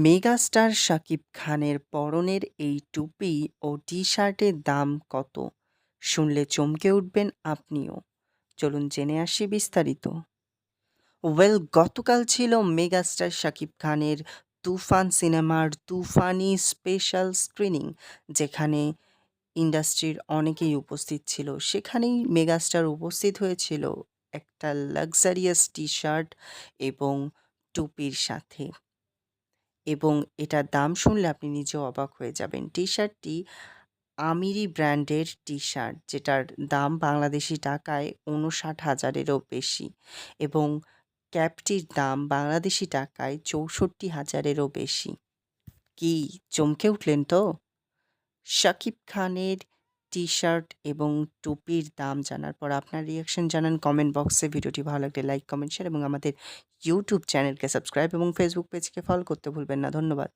Megastar Shakib খানের পরনের এই টুপি ও টি-শার্টের দাম কত? শুনলে চমকে উঠবেন আপনিও। চলুন জেনে আসি বিস্তারিত। গতকাল ছিল মেগাস্টার শাকিব খানের তুফান সিনেমার তুফানি স্পেশাল স্ক্রিনিং, যেখানে ইন্ডাস্ট্রির অনেকেই উপস্থিত ছিল। সেখানেই মেগাস্টার উপস্থিত হয়েছিল একটা লাক্সারিয়াস টি-শার্ট এবং টুপির সাথে। এবং এটার দাম শুনলে আপনি নিজেও অবাক হয়ে যাবেন। টি-শার্টটি আমিরি ব্র্যান্ডের টি-শার্ট, যেটার দাম বাংলাদেশী টাকায় ৫৯,০০০-এরও বেশি, এবং ক্যাপটির দাম বাংলাদেশী টাকায় ৬৪,০০০-এরও বেশি। কি চমকে উঠলেন তো? শাকিব খানের টি-শার্ট এবং টুপির দাম জানার পর আপনার রিঅ্যাকশন জানান কমেন্ট বক্সে। ভিডিওটি ভালো লাগলে লাইক, কমেন্ট, শেয়ার এবং আমাদের ইউটিউব চ্যানেলকে সাবস্ক্রাইব এবং ফেসবুক পেজকে ফলো করতে ভুলবেন না। ধন্যবাদ।